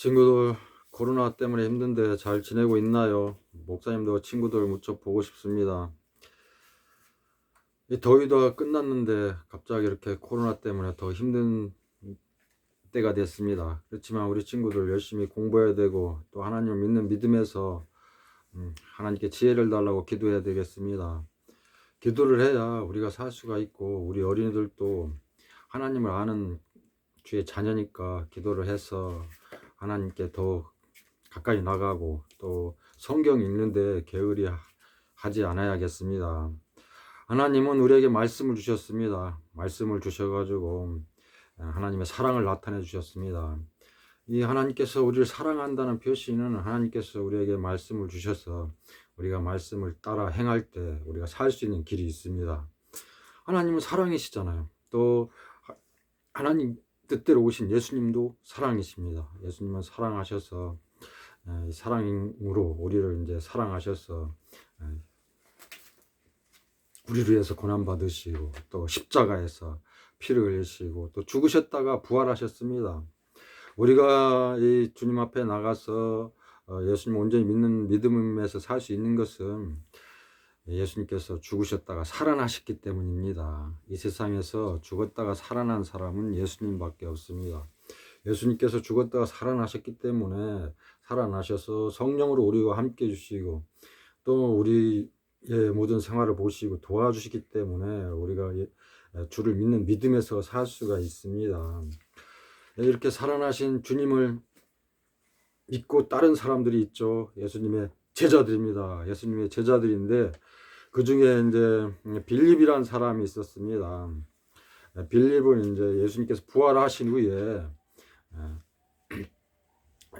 친구들, 코로나 때문에 힘든데 잘 지내고 있나요? 목사님도 친구들 무척 보고 싶습니다. 이 더위도 끝났는데 갑자기 이렇게 코로나 때문에 더 힘든 때가 됐습니다. 그렇지만 우리 친구들 열심히 공부해야 되고 또 하나님을 믿는 믿음에서 하나님께 지혜를 달라고 기도해야 되겠습니다. 기도를 해야 우리가 살 수가 있고 우리 어린이들도 하나님을 아는 주의 자녀니까 기도를 해서 하나님께 더 가까이 나가고 또 성경 읽는데 게으리 하지 않아야겠습니다. 하나님은 우리에게 말씀을 주셨습니다. 말씀을 주셔가지고 하나님의 사랑을 나타내 주셨습니다. 이 하나님께서 우리를 사랑한다는 표시는 하나님께서 우리에게 말씀을 주셔서 우리가 말씀을 따라 행할 때 우리가 살 수 있는 길이 있습니다. 하나님은 사랑이시잖아요. 또 하나님 뜻대로 오신 예수님도 사랑이십니다. 예수님은 사랑하셔서 사랑으로 우리를 이제 사랑하셔서 우리를 위해서 고난 받으시고 또 십자가에서 피를 흘리시고 또 죽으셨다가 부활하셨습니다. 우리가 이 주님 앞에 나가서 예수님 온전히 믿는 믿음에서 살 수 있는 것은 예수님께서 죽으셨다가 살아나셨기 때문입니다. 이 세상에서 죽었다가 살아난 사람은 예수님밖에 없습니다. 예수님께서 죽었다가 살아나셨기 때문에 살아나셔서 성령으로 우리와 함께 해주시고 또 우리의 모든 생활을 보시고 도와주시기 때문에 우리가 주를 믿는 믿음에서 살 수가 있습니다. 이렇게 살아나신 주님을 믿고 다른 사람들이 있죠. 예수님의 제자들입니다. 예수님의 제자들인데 그 중에 이제 빌립이라는 사람이 있었습니다. 빌립은 이제 예수님께서 부활하신 후에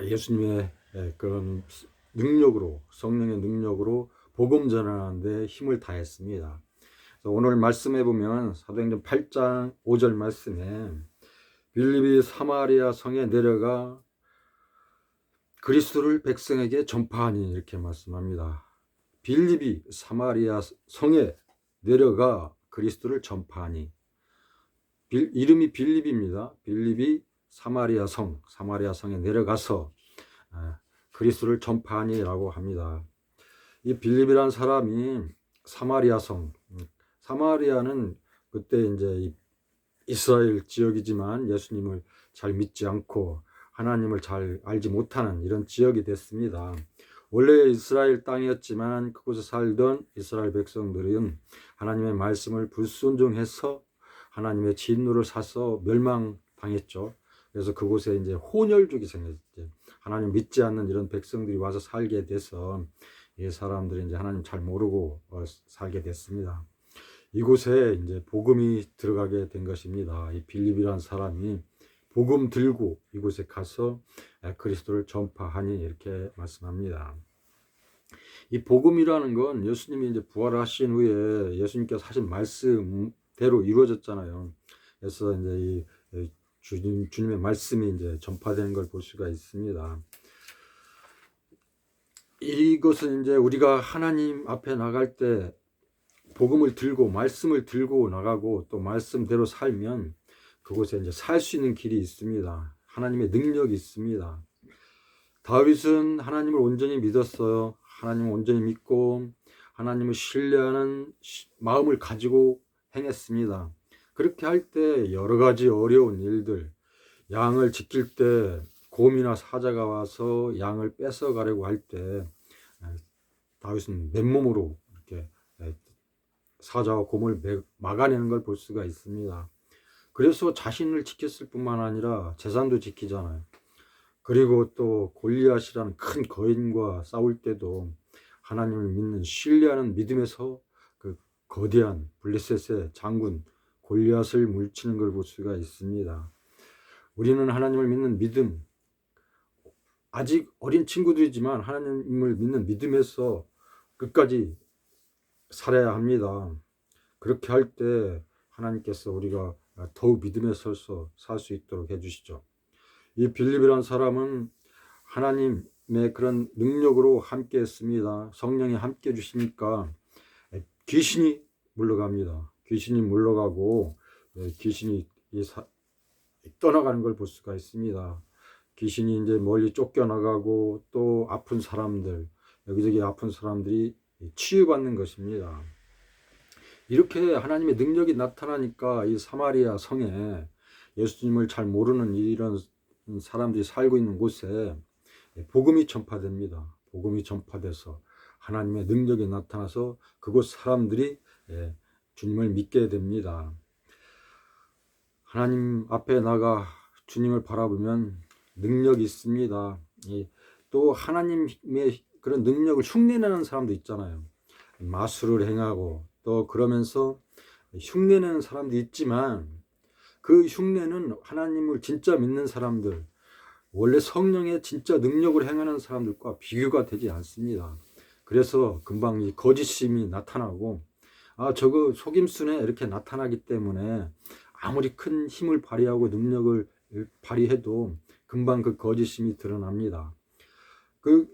예수님의 그런 능력으로 성령의 능력으로 복음 전하는데 힘을 다했습니다. 그래서 오늘 말씀해 보면 사도행전 8장 5절 말씀에 빌립이 사마리아 성에 내려가 그리스도를 백성에게 전파하니 이렇게 말씀합니다. 빌립이 사마리아 성에 내려가 그리스도를 전파하니 이름이 빌립입니다. 빌립이 사마리아 성에 내려가서 그리스도를 전파하니라고 합니다. 이 빌립이라는 사람이 사마리아 사마리아는 그때 이제 이스라엘 지역이지만 예수님을 잘 믿지 않고 하나님을 잘 알지 못하는 이런 지역이 됐습니다. 원래 이스라엘 땅이었지만 그곳에 살던 이스라엘 백성들은 하나님의 말씀을 불순종해서 하나님의 진노를 사서 멸망당했죠. 그래서 그곳에 이제 혼혈족이 생겼죠. 하나님 믿지 않는 이런 백성들이 와서 살게 돼서 이 사람들이 이제 하나님 잘 모르고 살게 됐습니다. 이곳에 이제 복음이 들어가게 된 것입니다. 이 빌립이라는 사람이 복음 들고 이곳에 가서 그리스도를 전파하니 이렇게 말씀합니다. 이 복음이라는 건 예수님이 이제 부활하신 후에 예수님께서 하신 말씀대로 이루어졌잖아요. 그래서 이제 이 주님의 말씀이 이제 전파되는 걸 볼 수가 있습니다. 이것은 이제 우리가 하나님 앞에 나갈 때 복음을 들고 말씀을 들고 나가고 또 말씀대로 살면 그곳에 이제 살 수 있는 길이 있습니다. 하나님의 능력이 있습니다. 다윗은 하나님을 온전히 믿었어요. 하나님을 온전히 믿고 하나님을 신뢰하는 마음을 가지고 행했습니다. 그렇게 할 때 여러 가지 어려운 일들, 양을 지킬 때 곰이나 사자가 와서 양을 뺏어가려고 할 때 다윗은 맨몸으로 이렇게 사자와 곰을 막아내는 걸 볼 수가 있습니다. 그래서 자신을 지켰을 뿐만 아니라 재산도 지키잖아요. 그리고 또 골리앗이라는 큰 거인과 싸울 때도 하나님을 믿는 신뢰하는 믿음에서 그 거대한 블레셋의 장군 골리앗을 물리치는 걸 볼 수가 있습니다. 우리는 하나님을 믿는 믿음, 아직 어린 친구들이지만 하나님을 믿는 믿음에서 끝까지 살아야 합니다. 그렇게 할 때 하나님께서 우리가 더욱 믿음에 서서 살 수 있도록 해주시죠. 이 빌립이라는 사람은 하나님의 그런 능력으로 함께 했습니다. 성령이 함께 해주시니까 귀신이 물러갑니다. 귀신이 물러가고 귀신이 떠나가는 걸 볼 수가 있습니다. 귀신이 이제 멀리 쫓겨나가고 또 아픈 사람들, 여기저기 아픈 사람들이 치유받는 것입니다. 이렇게 하나님의 능력이 나타나니까 이 사마리아 성에 예수님을 잘 모르는 이런 사람들이 살고 있는 곳에 복음이 전파됩니다. 복음이 전파돼서 하나님의 능력이 나타나서 그곳 사람들이 주님을 믿게 됩니다. 하나님 앞에 나가 주님을 바라보면 능력이 있습니다. 또 하나님의 그런 능력을 흉내내는 사람도 있잖아요. 마술을 행하고 또 그러면서 흉내내는 사람도 있지만 그 흉내는 하나님을 진짜 믿는 사람들, 원래 성령의 진짜 능력을 행하는 사람들과 비교가 되지 않습니다. 그래서 금방 이 거짓심이 나타나고 저거 속임수네 이렇게 나타나기 때문에 아무리 큰 힘을 발휘하고 능력을 발휘해도 금방 그 거짓심이 드러납니다.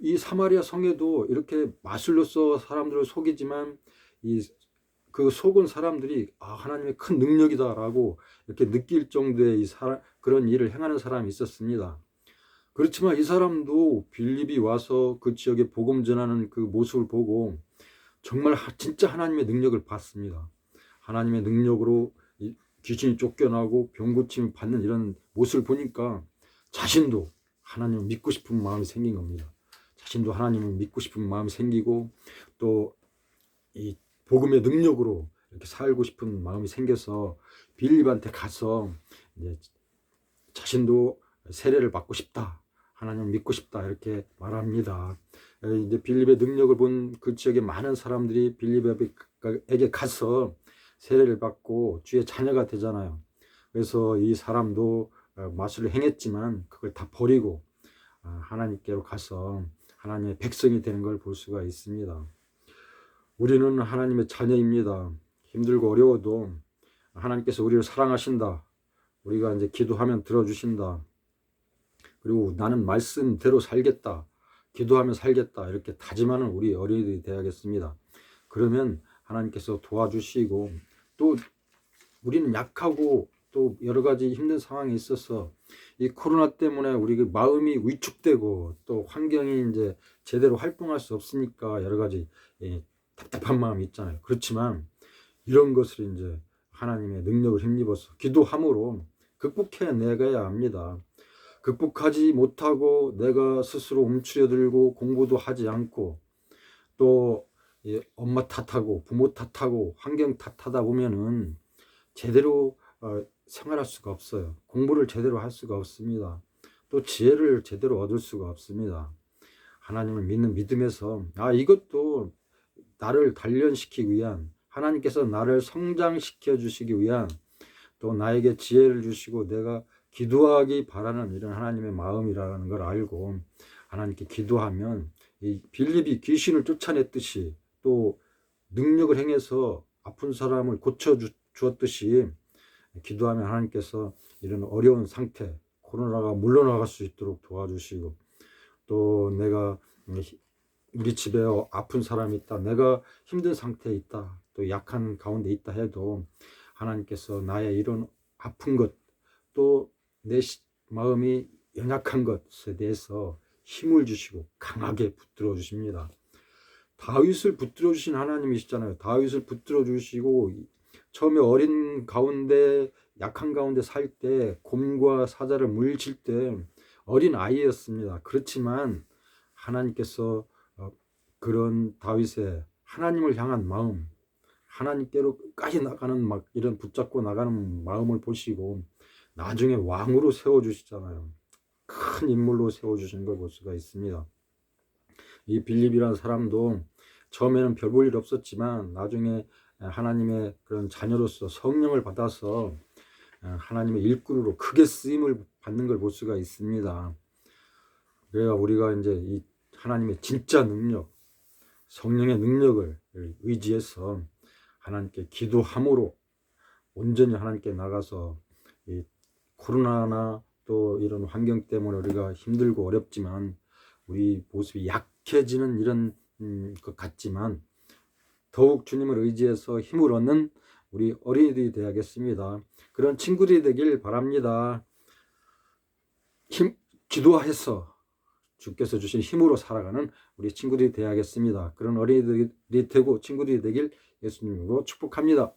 이 사마리아 성에도 이렇게 마술로서 사람들을 속이지만 그 속은 사람들이 하나님의 큰 능력이다라고 이렇게 느낄 정도의 그런 일을 행하는 사람이 있었습니다. 그렇지만 이 사람도 빌립이 와서 그 지역에 복음 전하는 그 모습을 보고 정말 진짜 하나님의 능력을 봤습니다. 하나님의 능력으로 귀신이 쫓겨나고 병 고침을 받는 이런 모습을 보니까 자신도 하나님을 믿고 싶은 마음이 생긴 겁니다. 자신도 하나님을 믿고 싶은 마음이 생기고 또 이 복음의 능력으로 이렇게 살고 싶은 마음이 생겨서 빌립한테 가서 이제 자신도 세례를 받고 싶다, 하나님을 믿고 싶다 이렇게 말합니다. 이제 빌립의 능력을 본 그 지역의 많은 사람들이 빌립에게 가서 세례를 받고 주의 자녀가 되잖아요. 그래서 이 사람도 마술을 행했지만 그걸 다 버리고 하나님께로 가서 하나님의 백성이 되는 걸 볼 수가 있습니다. 우리는 하나님의 자녀입니다. 힘들고 어려워도 하나님께서 우리를 사랑하신다. 우리가 이제 기도하면 들어주신다. 그리고 나는 말씀대로 살겠다. 기도하면 살겠다. 이렇게 다짐하는 우리 어린이들이 되어야겠습니다. 그러면 하나님께서 도와주시고 또 우리는 약하고 또 여러 가지 힘든 상황이 있어서 이 코로나 때문에 우리 마음이 위축되고 또 환경이 이제 제대로 활동할 수 없으니까 여러 가지 답답한 마음이 있잖아요. 그렇지만 이런 것을 이제 하나님의 능력을 힘입어서 기도함으로 극복해내가야 합니다. 극복하지 못하고 내가 스스로 움츠려들고 공부도 하지 않고 또 엄마 탓하고 부모 탓하고 환경 탓하다 보면은 제대로 생활할 수가 없어요. 공부를 제대로 할 수가 없습니다. 또 지혜를 제대로 얻을 수가 없습니다. 하나님을 믿는 믿음에서 이것도 나를 단련시키기 위한, 하나님께서 나를 성장시켜 주시기 위한, 또 나에게 지혜를 주시고 내가 기도하기 바라는 이런 하나님의 마음이라는 걸 알고 하나님께 기도하면 이 빌립이 귀신을 쫓아냈듯이 또 능력을 행해서 아픈 사람을 고쳐 주었듯이 기도하면 하나님께서 이런 어려운 상태, 코로나가 물러나갈 수 있도록 도와주시고 또 내가 우리 집에 아픈 사람이 있다, 내가 힘든 상태에 있다, 또 약한 가운데 있다 해도 하나님께서 나의 이런 아픈 것, 또 내 마음이 연약한 것에 대해서 힘을 주시고 강하게 붙들어 주십니다. 다윗을 붙들어 주신 하나님이시잖아요. 다윗을 붙들어 주시고 처음에 어린 가운데 약한 가운데 살 때 곰과 사자를 물리칠 때 어린 아이였습니다. 그렇지만 하나님께서 그런 다윗의 하나님을 향한 마음, 하나님께로 끝까지 나가는 이런 붙잡고 나가는 마음을 보시고 나중에 왕으로 세워주시잖아요. 큰 인물로 세워주신 걸 볼 수가 있습니다. 이 빌립이라는 사람도 처음에는 별 볼 일 없었지만 나중에 하나님의 그런 자녀로서 성령을 받아서 하나님의 일꾼으로 크게 쓰임을 받는 걸 볼 수가 있습니다. 그래야 우리가 이제 이 하나님의 진짜 능력, 성령의 능력을 의지해서 하나님께 기도함으로 온전히 하나님께 나가서 이 코로나나 또 이런 환경 때문에 우리가 힘들고 어렵지만 우리 모습이 약해지는 이런 것 같지만 더욱 주님을 의지해서 힘을 얻는 우리 어린이들이 되어야겠습니다. 그런 친구들이 되길 바랍니다. 기도해서 주께서 주신 힘으로 살아가는 우리 친구들이 되어야겠습니다. 그런 어린이들이 되고 친구들이 되길 예수님으로 축복합니다.